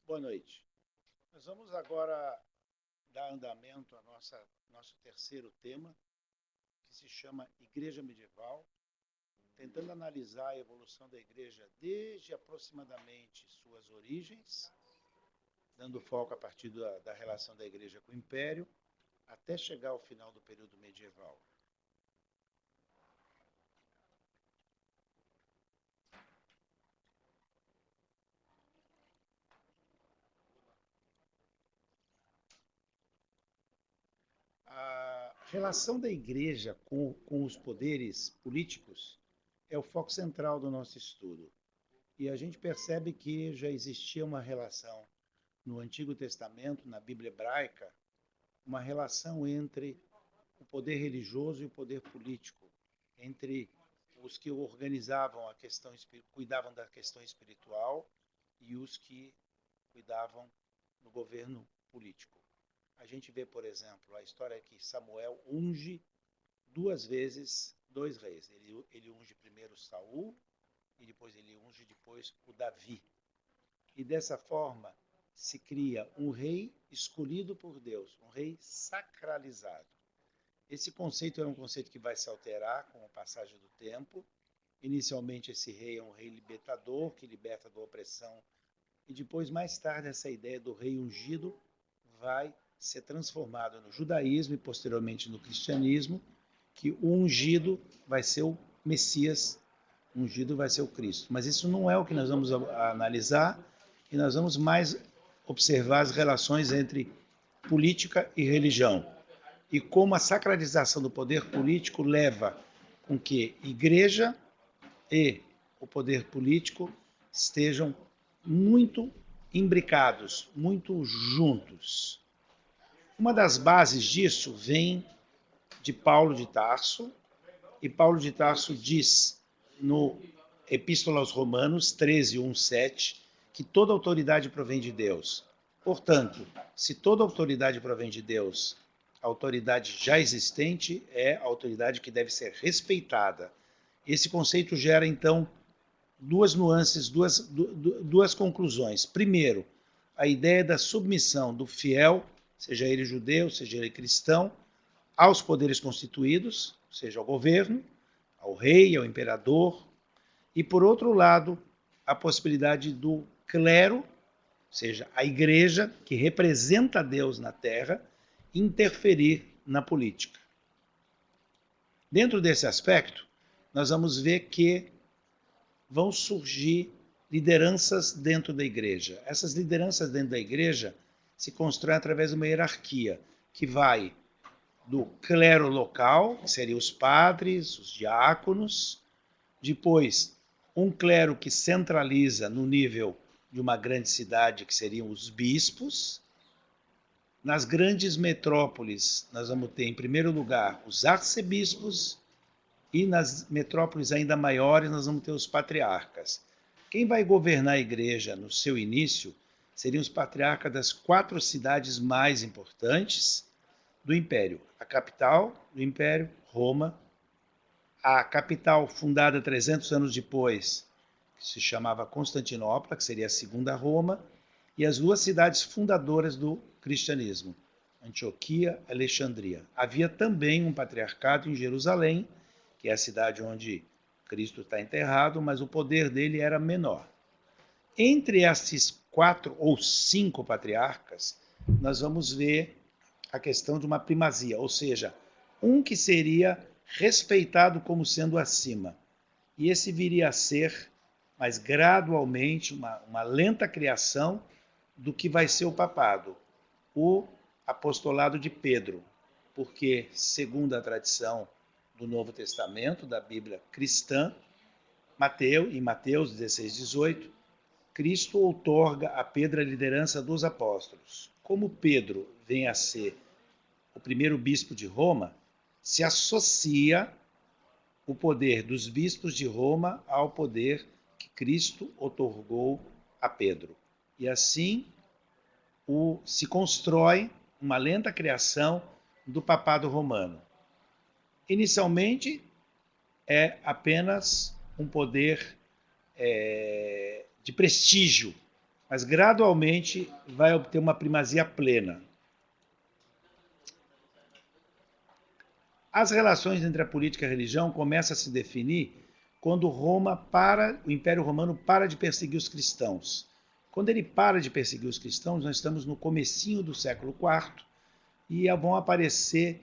Boa noite. Nós vamos agora dar andamento ao nosso terceiro tema, que se chama Igreja Medieval, tentando analisar a evolução da Igreja desde aproximadamente suas origens, dando foco a partir da relação da Igreja com o Império, até chegar ao final do período medieval. A relação da Igreja com os poderes políticos é o foco central do nosso estudo. E a gente percebe que já existia uma relação no Antigo Testamento, na Bíblia hebraica, uma relação entre o poder religioso e o poder político, entre os que organizavam a questão, cuidavam da questão espiritual e os que cuidavam do governo político. A gente vê, por exemplo, a história que Samuel unge duas vezes dois reis. Ele unge primeiro Saul e depois ele unge o Davi. E dessa forma se cria um rei escolhido por Deus, um rei sacralizado. Esse conceito é um conceito que vai se alterar com a passagem do tempo. Inicialmente esse rei é um rei libertador, que liberta da opressão. E depois, mais tarde, essa ideia do rei ungido vai ser transformada no judaísmo e posteriormente no cristianismo, que o ungido vai ser o Messias, o ungido vai ser o Cristo. Mas isso não é o que nós vamos analisar, e nós vamos mais observar as relações entre política e religião, e como a sacralização do poder político leva com que igreja e o poder político estejam muito imbricados, muito juntos. Uma das bases disso vem de Paulo de Tarso, e Paulo de Tarso diz no Epístola aos Romanos 13, 1, 7, que toda autoridade provém de Deus. Portanto, se toda autoridade provém de Deus, a autoridade já existente é a autoridade que deve ser respeitada. Esse conceito gera, então, duas nuances, duas conclusões. Primeiro, a ideia da submissão do fiel, seja ele judeu, seja ele cristão, aos poderes constituídos, seja ao governo, ao rei, ao imperador, e, por outro lado, a possibilidade do clero, ou seja, a igreja, que representa Deus na terra, interferir na política. Dentro desse aspecto, nós vamos ver que vão surgir lideranças dentro da igreja. Essas lideranças dentro da igreja se constroem através de uma hierarquia que vai do clero local, que seriam os padres, os diáconos, depois um clero que centraliza no nível de uma grande cidade, que seriam os bispos. Nas grandes metrópoles, nós vamos ter, em primeiro lugar, os arcebispos, e nas metrópoles ainda maiores, nós vamos ter os patriarcas. Quem vai governar a igreja no seu início seriam os patriarcas das 4 cidades mais importantes do Império. A capital do Império, Roma. A capital fundada 300 anos depois, que se chamava Constantinopla, que seria a segunda Roma, e as 2 cidades fundadoras do cristianismo, Antioquia e Alexandria. Havia também um patriarcado em Jerusalém, que é a cidade onde Cristo está enterrado, mas o poder dele era menor. Entre esses 4 ou 5 patriarcas, nós vamos ver a questão de uma primazia, ou seja, um que seria respeitado como sendo acima. E esse viria a ser, mas gradualmente, uma lenta criação do que vai ser o papado, o apostolado de Pedro, porque, segundo a tradição do Novo Testamento, da Bíblia cristã, em Mateus 16, 18, Cristo outorga a Pedro a liderança dos apóstolos. Como Pedro vem a ser o primeiro bispo de Roma, se associa o poder dos bispos de Roma ao poder que Cristo outorgou a Pedro. E assim se constrói uma lenta criação do papado romano. Inicialmente, é apenas um poder de prestígio, mas gradualmente vai obter uma primazia plena. As relações entre a política e a religião começam a se definir quando o Império Romano para de perseguir os cristãos. Quando ele para de perseguir os cristãos, nós estamos no comecinho do século IV e vão aparecer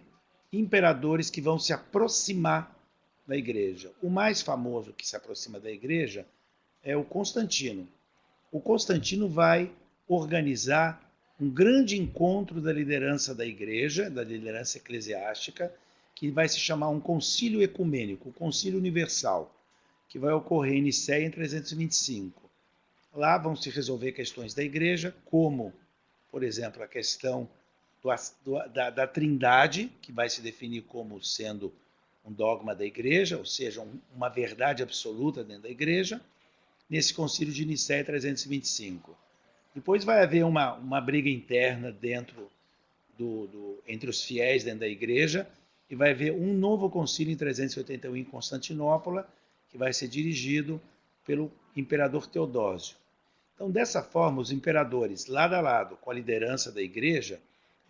imperadores que vão se aproximar da igreja. O mais famoso que se aproxima da igreja é o Constantino. O Constantino vai organizar um grande encontro da liderança da igreja, da liderança eclesiástica, que vai se chamar um concílio ecumênico, o concílio universal, que vai ocorrer em Nicéia em 325. Lá vão se resolver questões da igreja, como, por exemplo, a questão da Trindade, que vai se definir como sendo um dogma da igreja, ou seja, uma verdade absoluta dentro da igreja, nesse concílio de Nicéia 325. Depois vai haver uma briga interna entre os fiéis dentro da igreja, e vai haver um novo concílio em 381 em Constantinopla, que vai ser dirigido pelo imperador Teodósio. Então, dessa forma, os imperadores, lado a lado com a liderança da igreja,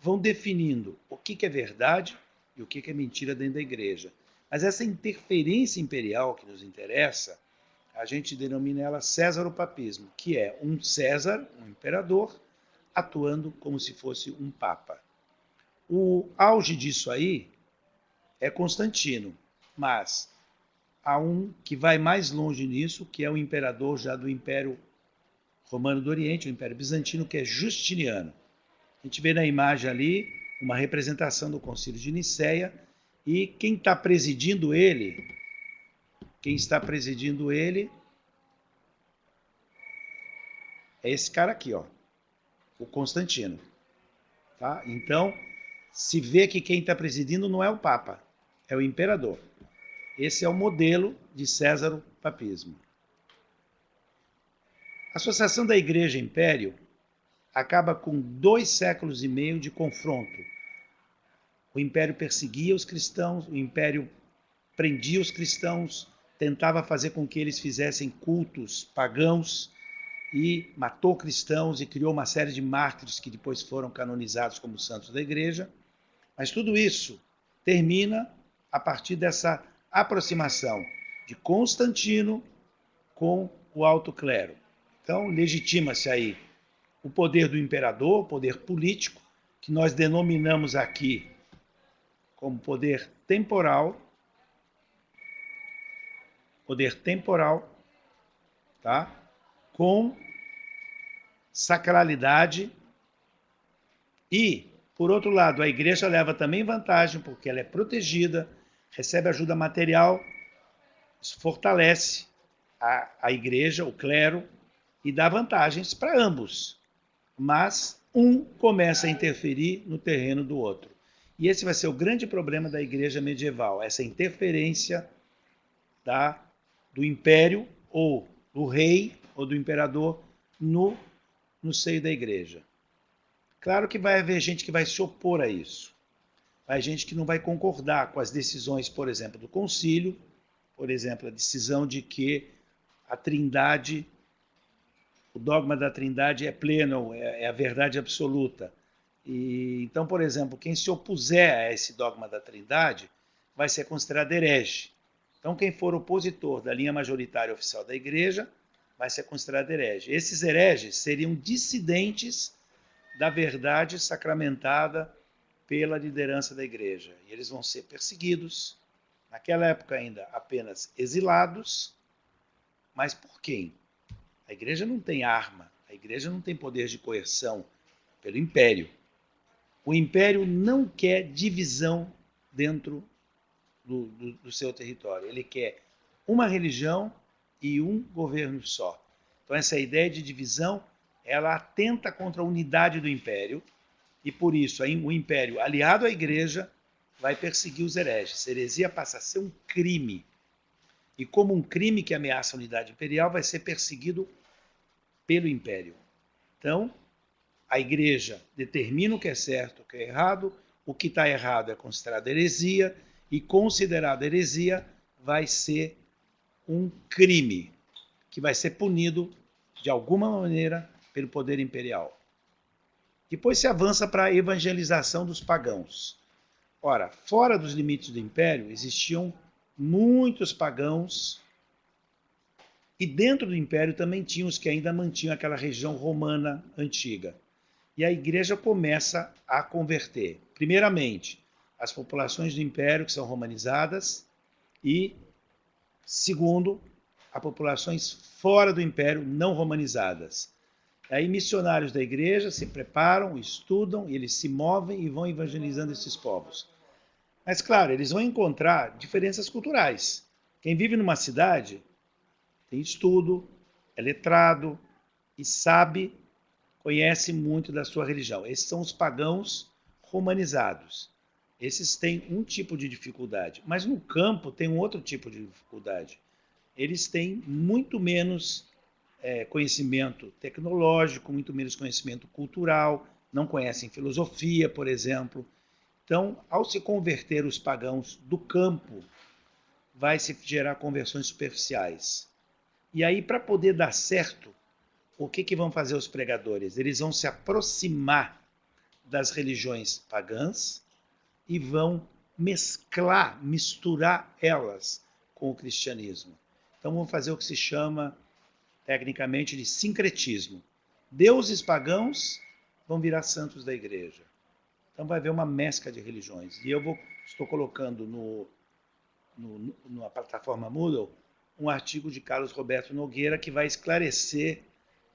vão definindo o que é verdade e o que é mentira dentro da igreja. Mas essa interferência imperial que nos interessa, a gente denomina ela césaropapismo, que é um César, um imperador, atuando como se fosse um papa. O auge disso aí é Constantino, mas há um que vai mais longe nisso, que é o imperador já do Império Romano do Oriente, o Império Bizantino, que é Justiniano. A gente vê na imagem ali uma representação do Concílio de Nicéia, e quem está presidindo ele é esse cara aqui, ó, o Constantino. Tá? Então, se vê que quem está presidindo não é o Papa, é o imperador. Esse é o modelo de césaropapismo. A associação da Igreja e Império acaba com 2 séculos e meio de confronto. O Império perseguia os cristãos, o Império prendia os cristãos, tentava fazer com que eles fizessem cultos pagãos e matou cristãos e criou uma série de mártires que depois foram canonizados como santos da Igreja. Mas tudo isso termina a partir dessa aproximação de Constantino com o alto clero. Então, legitima-se aí o poder do imperador, o poder político, que nós denominamos aqui como poder temporal, tá? Com sacralidade e, por outro lado, a igreja leva também vantagem, porque ela é protegida, recebe ajuda material, isso fortalece a igreja, o clero, e dá vantagens para ambos. Mas um começa a interferir no terreno do outro. E esse vai ser o grande problema da igreja medieval, essa interferência do império, ou do rei, ou do imperador, no seio da igreja. Claro que vai haver gente que vai se opor a isso. Vai haver gente que não vai concordar com as decisões, por exemplo, do concílio, por exemplo, a decisão de que a Trindade, o dogma da Trindade é pleno, é a verdade absoluta. E, então, por exemplo, quem se opuser a esse dogma da Trindade vai ser considerado herege. Então, quem for opositor da linha majoritária oficial da Igreja vai ser considerado herege. Esses hereges seriam dissidentes da verdade sacramentada pela liderança da Igreja. E eles vão ser perseguidos, naquela época ainda apenas exilados, mas por quem? A Igreja não tem arma, a Igreja não tem poder de coerção pelo Império. O Império não quer divisão dentro do seu território. Ele quer uma religião e um governo só. Então essa ideia de divisão, ela atenta contra a unidade do Império, e por isso o Império, aliado à Igreja, vai perseguir os hereges. A heresia passa a ser um crime. E como um crime que ameaça a unidade imperial, vai ser perseguido pelo Império. Então, a Igreja determina o que é certo, o que é errado, o que está errado é considerado heresia, e considerado heresia vai ser um crime, que vai ser punido de alguma maneira pelo poder imperial. Depois se avança para a evangelização dos pagãos. Ora, fora dos limites do império, existiam muitos pagãos, e dentro do império também tinham os que ainda mantinham aquela região romana antiga. E a igreja começa a converter, primeiramente, as populações do império que são romanizadas e, segundo, as populações fora do império não romanizadas. Aí missionários da igreja se preparam, estudam, eles se movem e vão evangelizando esses povos. Mas, claro, eles vão encontrar diferenças culturais. Quem vive numa cidade tem estudo, é letrado e sabe, conhece muito da sua religião. Esses são os pagãos romanizados. Esses têm um tipo de dificuldade, mas no campo tem um outro tipo de dificuldade. Eles têm muito menos conhecimento tecnológico, muito menos conhecimento cultural, não conhecem filosofia, por exemplo. Então, ao se converter os pagãos do campo, vai se gerar conversões superficiais. E aí, para poder dar certo, o que vão fazer os pregadores? Eles vão se aproximar das religiões pagãs e vão misturar elas com o cristianismo. Então vão fazer o que se chama, tecnicamente, de sincretismo. Deuses pagãos vão virar santos da igreja. Então vai haver uma mescla de religiões. E eu estou colocando na plataforma Moodle um artigo de Carlos Roberto Nogueira que vai esclarecer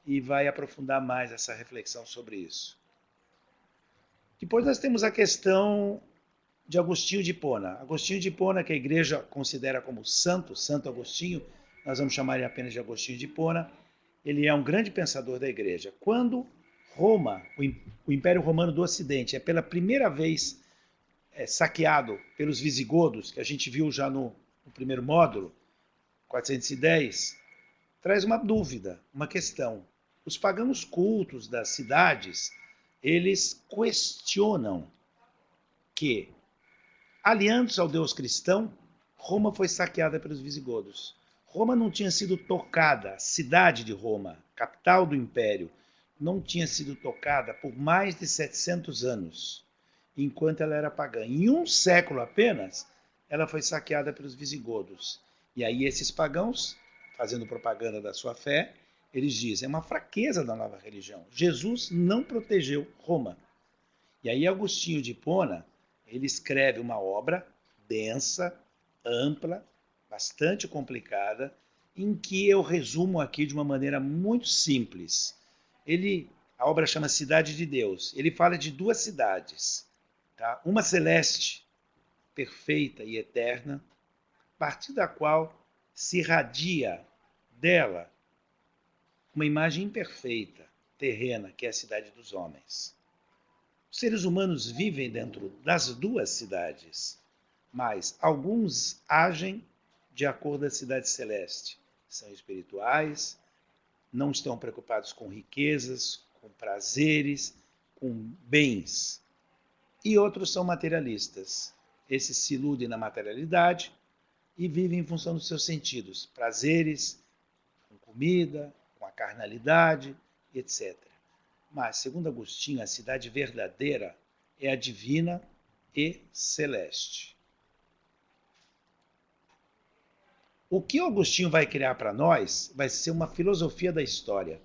e vai aprofundar mais essa reflexão sobre isso. Depois nós temos a questão de Agostinho de Hipona. Agostinho de Hipona, que a igreja considera como santo, Santo Agostinho, nós vamos chamar ele apenas de Agostinho de Hipona, ele é um grande pensador da igreja. Quando Roma, o Império Romano do Ocidente, é pela primeira vez saqueado pelos visigodos, que a gente viu já no primeiro módulo, 410, traz uma dúvida, uma questão. Os pagãos cultos das cidades, eles questionam que, aliando-se ao Deus cristão, Roma foi saqueada pelos visigodos. Roma não tinha sido tocada, a cidade de Roma, capital do império, não tinha sido tocada por mais de 700 anos, enquanto ela era pagã. Em um século apenas, ela foi saqueada pelos visigodos. E aí esses pagãos, fazendo propaganda da sua fé, eles dizem, é uma fraqueza da nova religião. Jesus não protegeu Roma. E aí Agostinho de Hipona, ele escreve uma obra densa, ampla, bastante complicada, em que eu resumo aqui de uma maneira muito simples. A obra chama Cidade de Deus. Ele fala de duas cidades, tá? Uma celeste, perfeita e eterna, a partir da qual se irradia dela uma imagem imperfeita, terrena, que é a cidade dos homens. Os seres humanos vivem dentro das duas cidades, mas alguns agem de acordo com a cidade celeste. São espirituais, não estão preocupados com riquezas, com prazeres, com bens. E outros são materialistas. Esses se iludem na materialidade e vivem em função dos seus sentidos, prazeres, com comida, com a carnalidade, etc. Mas, segundo Agostinho, a cidade verdadeira é a divina e celeste. O que o Agostinho vai criar para nós vai ser uma filosofia da história.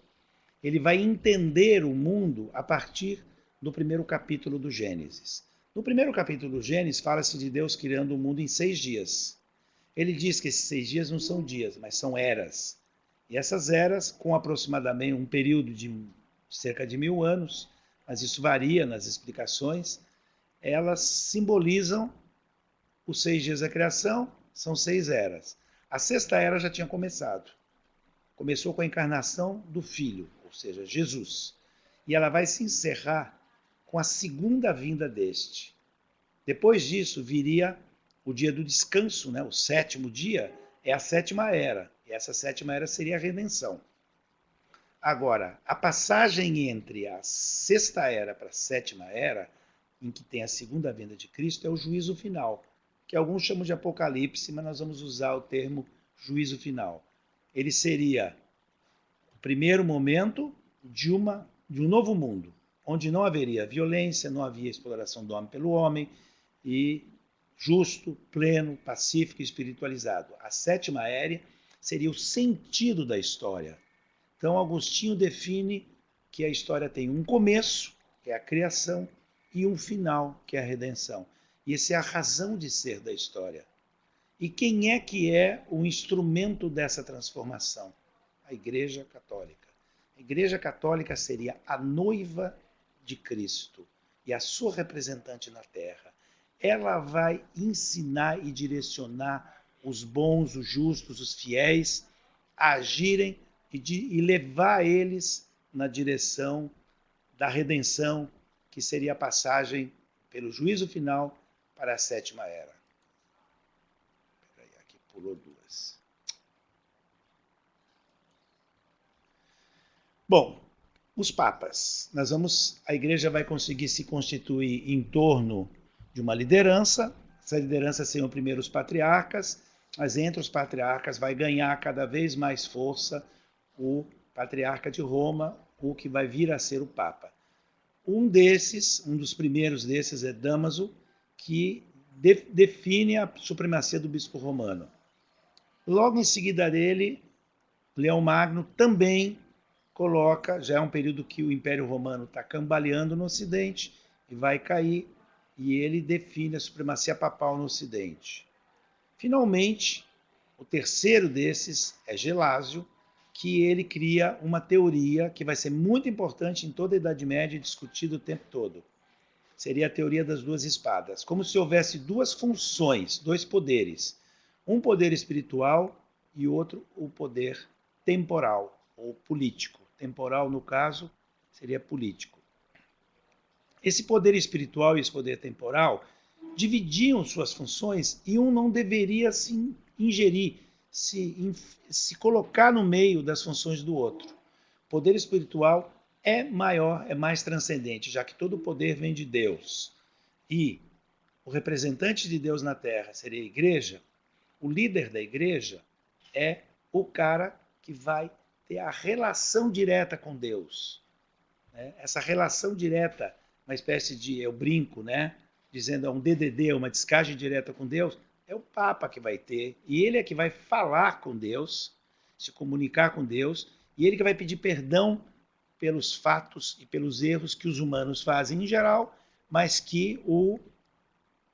Ele vai entender o mundo a partir do primeiro capítulo do Gênesis. No primeiro capítulo do Gênesis, fala-se de Deus criando o mundo em 6 dias. Ele diz que esses 6 dias não são dias, mas são eras. E essas eras, com aproximadamente um período de cerca de 1000 anos, mas isso varia nas explicações, elas simbolizam os 6 dias da criação, são 6 eras. A 6ª era já tinha começado. Começou com a encarnação do Filho, ou seja, Jesus. E ela vai se encerrar com a segunda vinda deste. Depois disso, viria o dia do descanso, né? O 7º dia é a 7ª era. E essa 7ª era seria a redenção. Agora, a passagem entre a 6ª era para a 7ª era, em que tem a segunda vinda de Cristo, é o juízo final, que alguns chamam de Apocalipse, mas nós vamos usar o termo juízo final. Ele seria o primeiro momento de um novo mundo, onde não haveria violência, não havia exploração do homem pelo homem, e justo, pleno, pacífico e espiritualizado. A sétima era seria o sentido da história. Então, Agostinho define que a história tem um começo, que é a criação, e um final, que é a redenção. E essa é a razão de ser da história. E quem é que é o instrumento dessa transformação? A Igreja Católica. A Igreja Católica seria a noiva de Cristo e a sua representante na Terra. Ela vai ensinar e direcionar os bons, os justos, os fiéis a agirem e levar eles na direção da redenção, que seria a passagem pelo juízo final para a sétima era. Aqui pulou duas. Bom, os papas. A igreja vai conseguir se constituir em torno de uma liderança. Essa liderança seriam primeiro os patriarcas, mas entre os patriarcas vai ganhar cada vez mais força o patriarca de Roma, o que vai vir a ser o papa. Um dos primeiros desses é Damaso, que define a supremacia do bispo romano. Logo em seguida dele, Leão Magno também coloca, já é um período que o Império Romano está cambaleando no Ocidente e vai cair, e ele define a supremacia papal no Ocidente. Finalmente, o terceiro desses é Gelásio, que ele cria uma teoria que vai ser muito importante em toda a Idade Média e discutida o tempo todo. Seria a teoria das duas espadas, como se houvesse duas funções, dois poderes. Um poder espiritual e outro o poder temporal ou político. Temporal, no caso, seria político. Esse poder espiritual e esse poder temporal dividiam suas funções e um não deveria se ingerir, se colocar no meio das funções do outro. O poder espiritual é maior, é mais transcendente, já que todo o poder vem de Deus. E o representante de Deus na Terra seria a igreja. O líder da igreja é o cara que vai ter a relação direta com Deus. Essa relação direta, uma espécie de, eu brinco, dizendo um DDD, uma descagem direta com Deus, é o Papa que vai ter, e ele é que vai falar com Deus, se comunicar com Deus, e ele que vai pedir perdão pelos fatos e pelos erros que os humanos fazem em geral, mas que o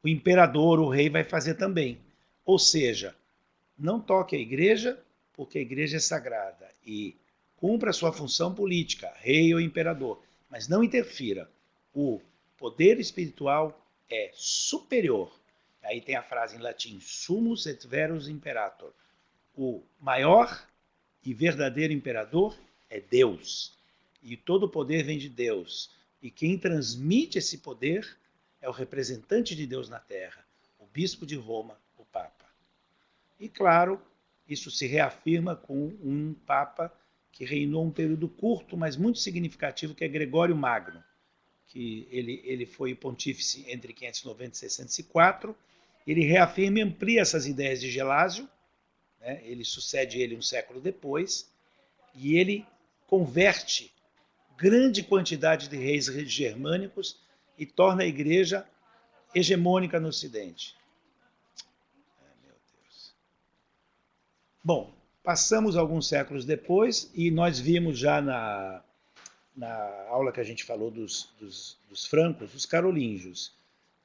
imperador, o rei, vai fazer também. Ou seja, não toque a igreja, porque a igreja é sagrada, e cumpra a sua função política, rei ou imperador, mas não interfira. O poder espiritual é superior. Aí tem a frase em latim, sumus et verus imperator. O maior e verdadeiro imperador é Deus. E todo o poder vem de Deus. E quem transmite esse poder é o representante de Deus na Terra, o bispo de Roma, o Papa. E claro, isso se reafirma com um Papa que reinou um período curto, mas muito significativo, que é Gregório Magno, que ele foi pontífice entre 590 e 604. Ele reafirma e amplia essas ideias de Gelásio, ele sucede ele um século depois, e ele converte grande quantidade de reis germânicos e torna a igreja hegemônica no Ocidente. Meu Deus. Bom, passamos alguns séculos depois e nós vimos já na aula que a gente falou dos francos, os carolíngios.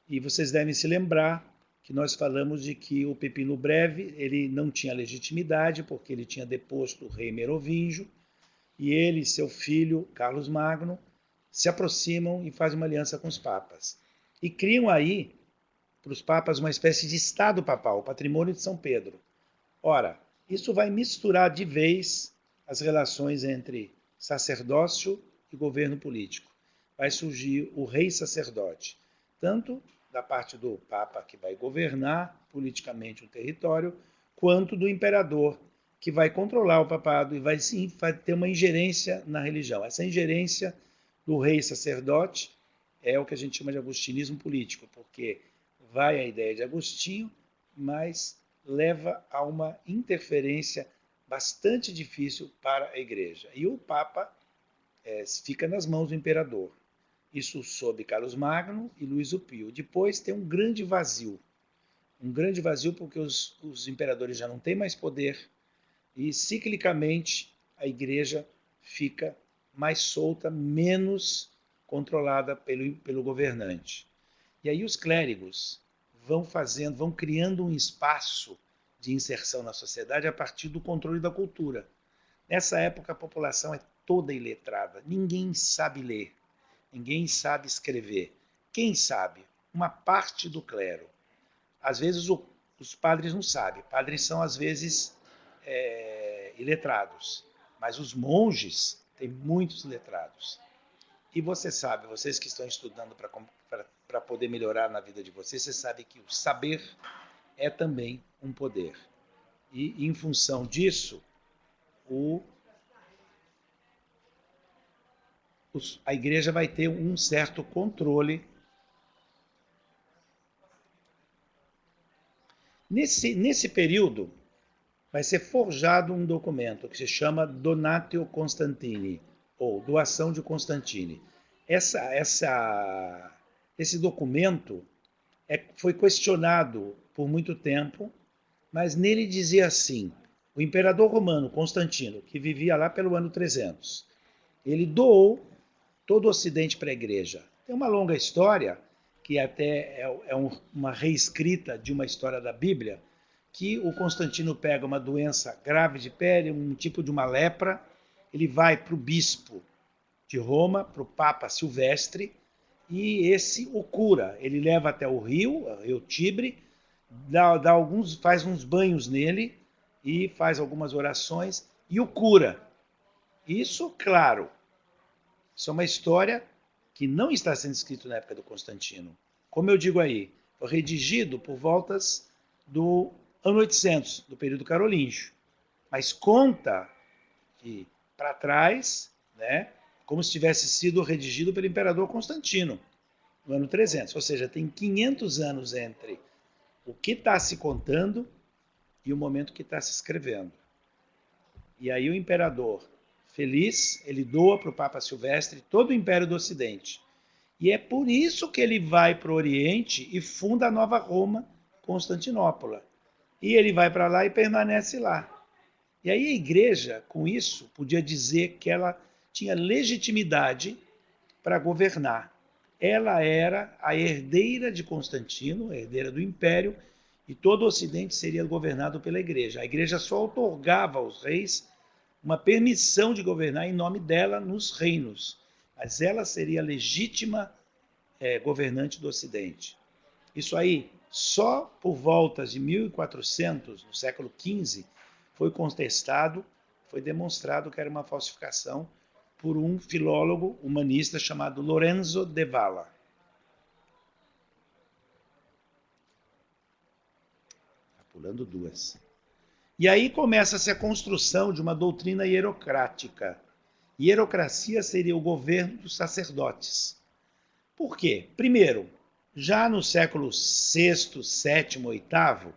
E vocês devem se lembrar que nós falamos de que o Pepino Breve ele não tinha legitimidade porque ele tinha deposto o rei Merovingio, e ele e seu filho, Carlos Magno, se aproximam e fazem uma aliança com os papas. E criam aí, para os papas, uma espécie de Estado papal, o patrimônio de São Pedro. Ora, isso vai misturar de vez as relações entre sacerdócio e governo político. Vai surgir o rei sacerdote, tanto da parte do Papa, que vai governar politicamente o território, quanto do imperador, que vai controlar o papado e vai sim ter uma ingerência na religião. Essa ingerência do rei sacerdote é o que a gente chama de agostinismo político, porque vai a ideia de Agostinho, mas leva a uma interferência bastante difícil para a igreja. E o Papa fica nas mãos do imperador. Isso sob Carlos Magno e Luís o Pio. Depois tem um grande vazio porque os imperadores já não têm mais poder e, ciclicamente, a igreja fica mais solta, menos controlada pelo governante. E aí os clérigos vão criando um espaço de inserção na sociedade a partir do controle da cultura. Nessa época a população é toda iletrada, ninguém sabe ler, ninguém sabe escrever. Quem sabe? Uma parte do clero. Às vezes os padres não sabem, padres são às vezes iletrados, mas os monges têm muitos letrados. E você sabe, vocês que estão estudando para poder melhorar na vida de vocês, você sabe que o saber é também um poder. E em função disso, a igreja vai ter um certo controle. Nesse período, vai ser forjado um documento que se chama Donatio Constantini, ou Doação de Constantine. Esse documento foi questionado por muito tempo, mas nele dizia assim: o imperador romano Constantino, que vivia lá pelo ano 300, ele doou todo o Ocidente para a igreja. Tem uma longa história, que até uma reescrita de uma história da Bíblia, que o Constantino pega uma doença grave de pele, um tipo de uma lepra, ele vai para o bispo de Roma, para o Papa Silvestre, e esse o cura. Ele leva até o rio Tibre, faz uns banhos nele e faz algumas orações e o cura. Isso, claro, isso é uma história que não está sendo escrita na época do Constantino. Como eu digo aí, foi redigido por voltas do ano 800, do período carolíngio. Mas conta que para trás, né, como se tivesse sido redigido pelo imperador Constantino, no ano 300. Ou seja, tem 500 anos entre o que está se contando e o momento que está se escrevendo. E aí o imperador, feliz, ele doa para o Papa Silvestre todo o Império do Ocidente. E é por isso que ele vai para o Oriente e funda a Nova Roma, Constantinopla. E ele vai para lá e permanece lá. E aí a igreja, com isso, podia dizer que ela tinha legitimidade para governar. Ela era a herdeira de Constantino, a herdeira do Império, e todo o Ocidente seria governado pela igreja. A igreja só outorgava aos reis uma permissão de governar em nome dela nos reinos, mas ela seria a legítima governante do Ocidente. Isso aí, só por voltas de 1400, no século XV, foi contestado, foi demonstrado que era uma falsificação por um filólogo humanista chamado Lorenzo de Valla. Está pulando duas. E aí começa-se a construção de uma doutrina hierocrática. Hierocracia seria o governo dos sacerdotes. Por quê? Primeiro, já no século VI, VII, VIII,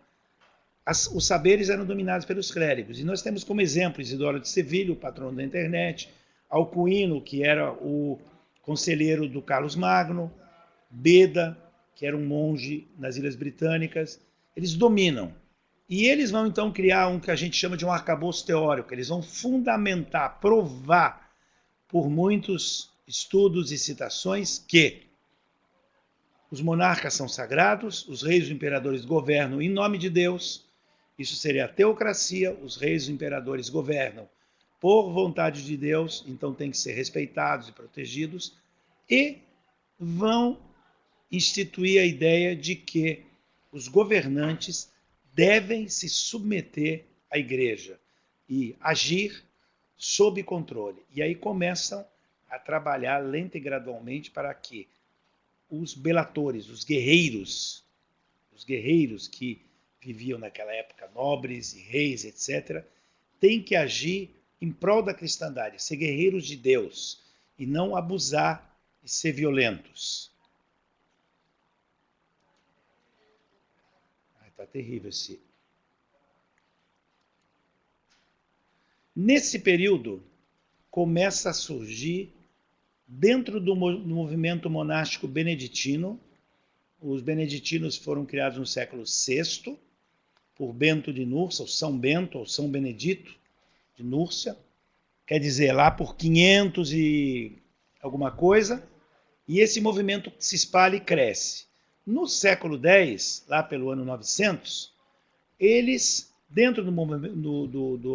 os saberes eram dominados pelos clérigos. E nós temos como exemplo Isidoro de Sevilha, o patrono da internet, Alcuino, que era o conselheiro do Carlos Magno, Beda, que era um monge nas Ilhas Britânicas. Eles dominam. E eles vão então criar um que a gente chama de um arcabouço teórico. Eles vão fundamentar, provar por muitos estudos e citações que os monarcas são sagrados, os reis e os imperadores governam em nome de Deus. Isso seria a teocracia, os reis e os imperadores governam por vontade de Deus, então têm que ser respeitados e protegidos, e vão instituir a ideia de que os governantes devem se submeter à igreja e agir sob controle. E aí começam a trabalhar lenta e gradualmente para que os belatores, os guerreiros que viviam naquela época, nobres e reis, etc., têm que agir em prol da cristandade, ser guerreiros de Deus e não abusar e ser violentos. Está terrível esse. Nesse período, começa a surgir dentro do movimento monástico beneditino. Os beneditinos foram criados no século VI, por Bento de Núrcia, ou São Bento, ou São Benedito de Núrcia, quer dizer, lá por 500 e alguma coisa, e esse movimento se espalha e cresce. No século X, lá pelo ano 900, eles, dentro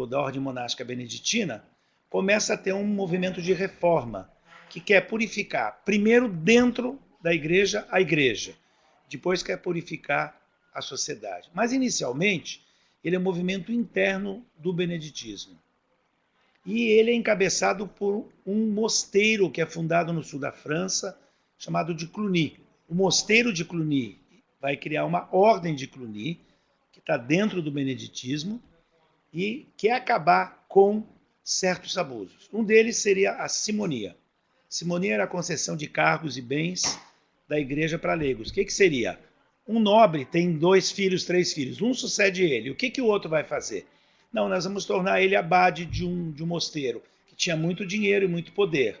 da ordem monástica beneditina, começa a ter um movimento de reforma, que quer purificar, primeiro dentro da igreja, a igreja, depois quer purificar a sociedade. Mas, inicialmente, ele é um movimento interno do beneditismo. E ele é encabeçado por um mosteiro que é fundado no sul da França, chamado de Cluny. O mosteiro de Cluny vai criar uma ordem de Cluny, que está dentro do beneditismo, e quer acabar com certos abusos. Um deles seria a simonia. Simonia era a concessão de cargos e bens da igreja para leigos. O que seria? Um nobre tem 2 filhos, 3 filhos. Um sucede ele. O que o outro vai fazer? Não, nós vamos tornar ele abade de um mosteiro, que tinha muito dinheiro e muito poder.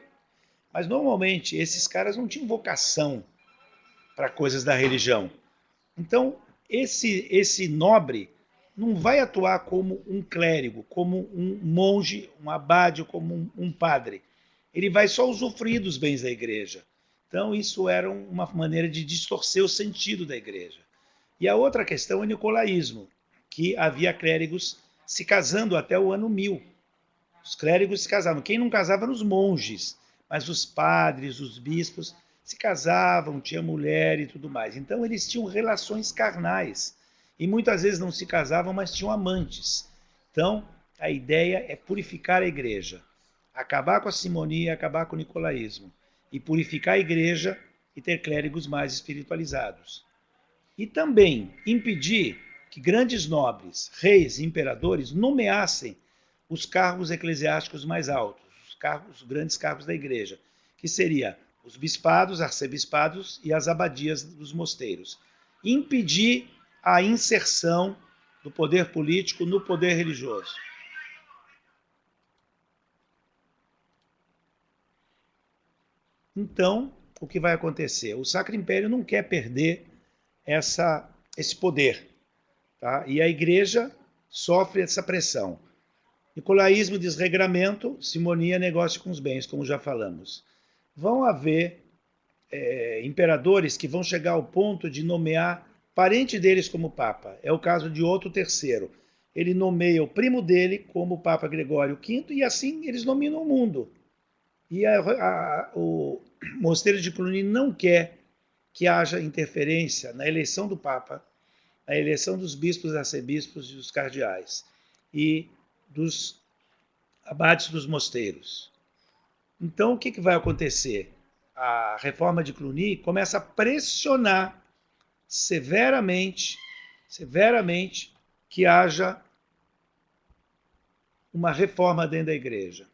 Mas, normalmente, esses caras não tinham vocação para coisas da religião. Então, esse nobre não vai atuar como um clérigo, como um monge, um abade, como um padre. Ele vai só usufruir dos bens da igreja. Então, isso era uma maneira de distorcer o sentido da igreja. E a outra questão é o nicolaísmo, que havia clérigos se casando até o ano 1000. Os clérigos se casavam. Quem não casava eram os monges, mas os padres, os bispos, se casavam, tinha mulher e tudo mais. Então, eles tinham relações carnais. E muitas vezes não se casavam, mas tinham amantes. Então, a ideia é purificar a igreja. Acabar com a simonia, acabar com o nicolaísmo. E purificar a igreja e ter clérigos mais espiritualizados. E também impedir que grandes nobres, reis e imperadores nomeassem os cargos eclesiásticos mais altos, os grandes cargos da igreja, que seria os bispados, arcebispados e as abadias dos mosteiros. Impedir a inserção do poder político no poder religioso. Então, o que vai acontecer? O Sacro Império não quer perder esse poder. Tá? E a igreja sofre essa pressão. Nicolaísmo, desregramento, simonia, negócio com os bens, como já falamos. Vão haver imperadores que vão chegar ao ponto de nomear parente deles como papa. É o caso de Otto III. Ele nomeia o primo dele como Papa Gregório V e assim eles nominam o mundo. E o Mosteiro de Cluny não quer que haja interferência na eleição do Papa, na eleição dos bispos, arcebispos e dos cardeais, e dos abades dos mosteiros. Então, o que vai acontecer? A reforma de Cluny começa a pressionar severamente que haja uma reforma dentro da igreja.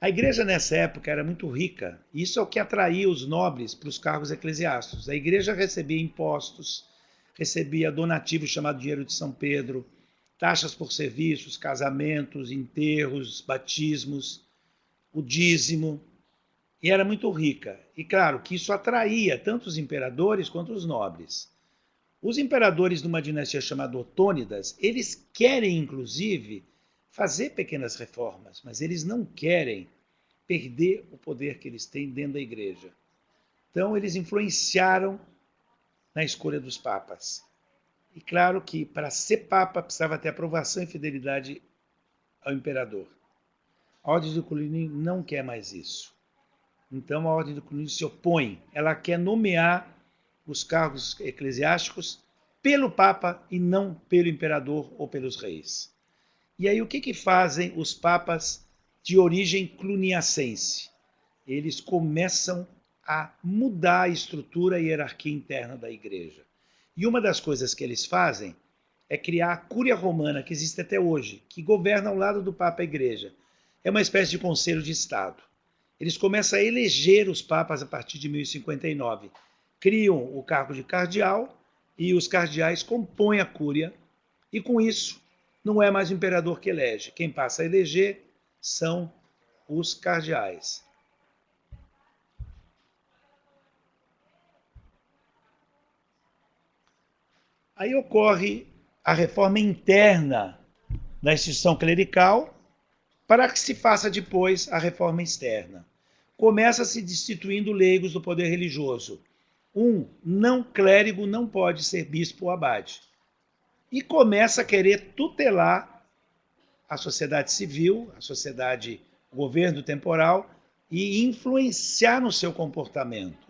A igreja nessa época era muito rica, e isso é o que atraía os nobres para os cargos eclesiásticos. A igreja recebia impostos, recebia donativos chamado dinheiro de São Pedro, taxas por serviços, casamentos, enterros, batismos, o dízimo, e era muito rica. E claro que isso atraía tanto os imperadores quanto os nobres. Os imperadores de uma dinastia chamada Otônidas, eles querem, inclusive, fazer pequenas reformas, mas eles não querem perder o poder que eles têm dentro da igreja. Então, eles influenciaram na escolha dos papas. E claro que para ser papa precisava ter aprovação e fidelidade ao imperador. A Ordem de Cluny não quer mais isso. Então, a Ordem de Cluny se opõe. Ela quer nomear os cargos eclesiásticos pelo papa e não pelo imperador ou pelos reis. E aí, o que fazem os papas de origem cluniacense? Eles começam a mudar a estrutura e hierarquia interna da igreja. E uma das coisas que eles fazem é criar a Cúria Romana, que existe até hoje, que governa ao lado do Papa a igreja. É uma espécie de conselho de Estado. Eles começam a eleger os papas a partir de 1059. Criam o cargo de cardeal e os cardeais compõem a Cúria. E com isso, não é mais o imperador que elege. Quem passa a eleger são os cardeais. Aí ocorre a reforma interna da instituição clerical para que se faça depois a reforma externa. Começa se destituindo leigos do poder religioso. Um não clérigo não pode ser bispo ou abade. E começa a querer tutelar a sociedade civil, a sociedade, o governo temporal, e influenciar no seu comportamento.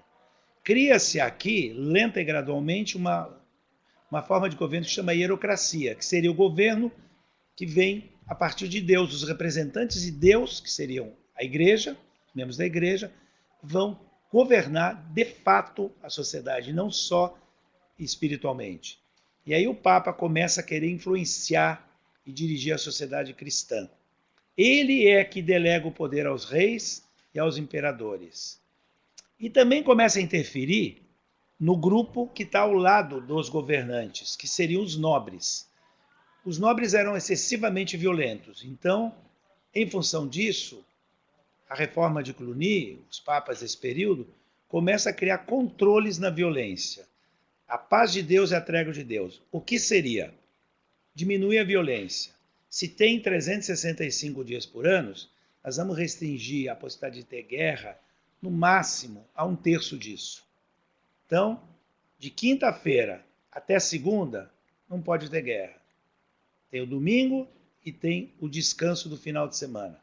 Cria-se aqui, lenta e gradualmente, uma forma de governo que chama hierocracia, que seria o governo que vem a partir de Deus. Os representantes de Deus, que seriam a igreja, membros da igreja, vão governar de fato a sociedade, não só espiritualmente. E aí o Papa começa a querer influenciar e dirigir a sociedade cristã. Ele é que delega o poder aos reis e aos imperadores. E também começa a interferir no grupo que está ao lado dos governantes, que seriam os nobres. Os nobres eram excessivamente violentos. Então, em função disso, a reforma de Cluny, os papas desse período, começa a criar controles na violência. A paz de Deus é a trégua de Deus. O que seria? Diminuir a violência. Se tem 365 dias por ano, nós vamos restringir a possibilidade de ter guerra no máximo a 1/3 disso. Então, de quinta-feira até segunda, não pode ter guerra. Tem o domingo e tem o descanso do final de semana.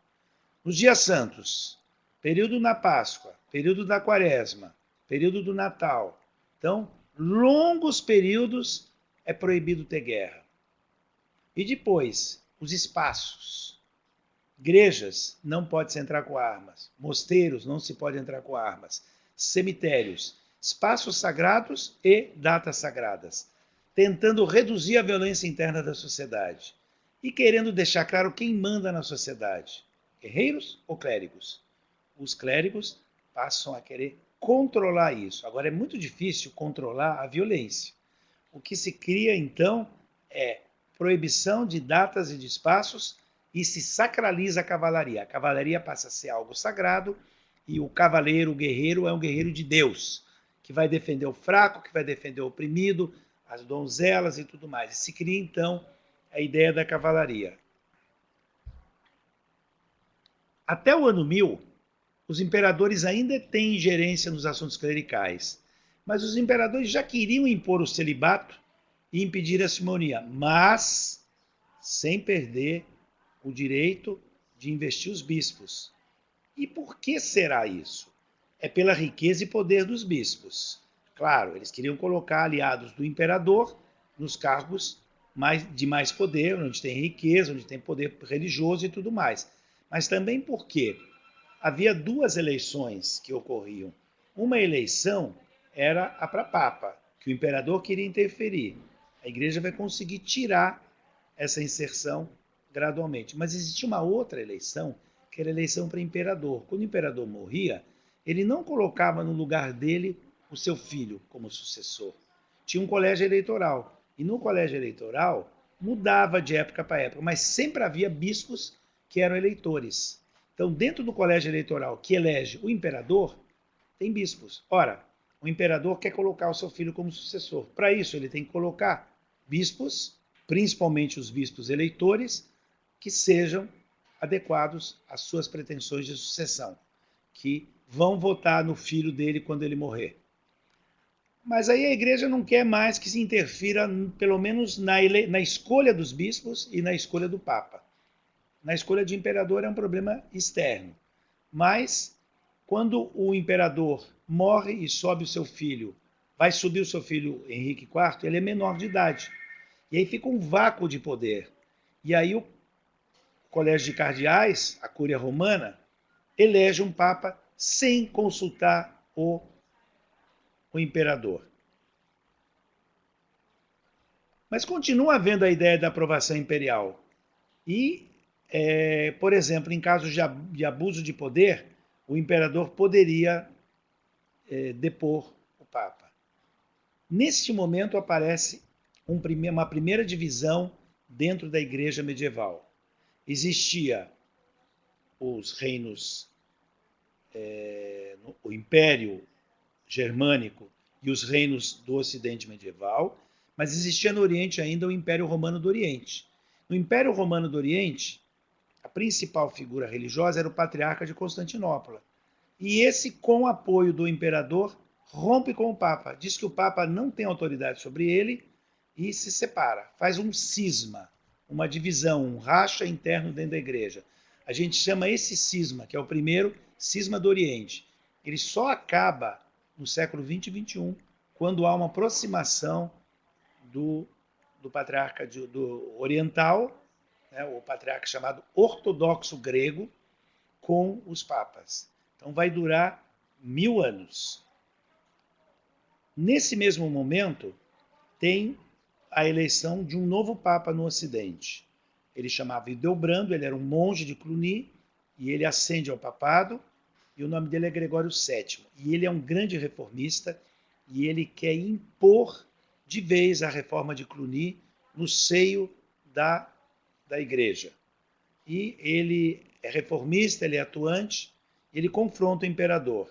Nos dias santos, período na Páscoa, período da Quaresma, período do Natal. Então, longos períodos é proibido ter guerra. E depois, os espaços. Igrejas não pode se entrar com armas. Mosteiros não se pode entrar com armas. Cemitérios, espaços sagrados e datas sagradas, tentando reduzir a violência interna da sociedade e querendo deixar claro quem manda na sociedade, guerreiros ou clérigos. Os clérigos passam a querer controlar isso. Agora é muito difícil controlar a violência. O que se cria então é proibição de datas e de espaços e se sacraliza a cavalaria. A cavalaria passa a ser algo sagrado e o cavaleiro, o guerreiro, é um guerreiro de Deus, que vai defender o fraco, que vai defender o oprimido, as donzelas e tudo mais. E se cria, então, a ideia da cavalaria. Até o ano 1000, os imperadores ainda têm ingerência nos assuntos clericais, mas os imperadores já queriam impor o celibato e impedir a simonia, mas sem perder o direito de investir os bispos. E por que será isso? É pela riqueza e poder dos bispos. Claro, eles queriam colocar aliados do imperador nos cargos de mais poder, onde tem riqueza, onde tem poder religioso e tudo mais. Mas também porque havia duas eleições que ocorriam. Uma eleição era a para Papa, que o imperador queria interferir. A igreja vai conseguir tirar essa inserção gradualmente. Mas existia uma outra eleição, que era a eleição para imperador. Quando o imperador morria, ele não colocava no lugar dele o seu filho como sucessor. Tinha um colégio eleitoral. E no colégio eleitoral mudava de época para época, mas sempre havia bispos que eram eleitores. Então, dentro do colégio eleitoral que elege o imperador, tem bispos. Ora, o imperador quer colocar o seu filho como sucessor. Para isso, ele tem que colocar bispos, principalmente os bispos eleitores, que sejam adequados às suas pretensões de sucessão, que vão votar no filho dele quando ele morrer. Mas aí a igreja não quer mais que se interfira, pelo menos na escolha dos bispos e na escolha do Papa. Na escolha de imperador é um problema externo. Mas, quando o imperador morre e sobe o seu filho, vai subir o seu filho Henrique IV, ele é menor de idade. E aí fica um vácuo de poder. E aí o colégio de cardeais, a Cúria Romana, elege um Papa sem consultar o imperador. Mas continua havendo a ideia da aprovação imperial. E, por exemplo, em casos de abuso de poder, o imperador poderia depor o Papa. Neste momento aparece uma primeira divisão dentro da igreja medieval. Existia os reinos, o Império Germânico e os reinos do Ocidente medieval, mas existia no Oriente ainda o Império Romano do Oriente. No Império Romano do Oriente, a principal figura religiosa era o Patriarca de Constantinopla. E esse, com o apoio do imperador, rompe com o Papa. Diz que o Papa não tem autoridade sobre ele e se separa. Faz um cisma, uma divisão, um racha interno dentro da igreja. A gente chama esse cisma, que é o primeiro cisma do Oriente. Ele só acaba no século 20 e 21, quando há uma aproximação do patriarca do oriental, né, o patriarca chamado ortodoxo grego, com os papas. Então vai durar 1000 anos. Nesse mesmo momento, tem a eleição de um novo papa no Ocidente. Ele chamava Hildebrando, ele era um monge de Cluny, e ele ascende ao papado, e o nome dele é Gregório VII. E ele é um grande reformista, e ele quer impor de vez a reforma de Cluny no seio da igreja. E ele é reformista, ele é atuante, ele confronta o imperador.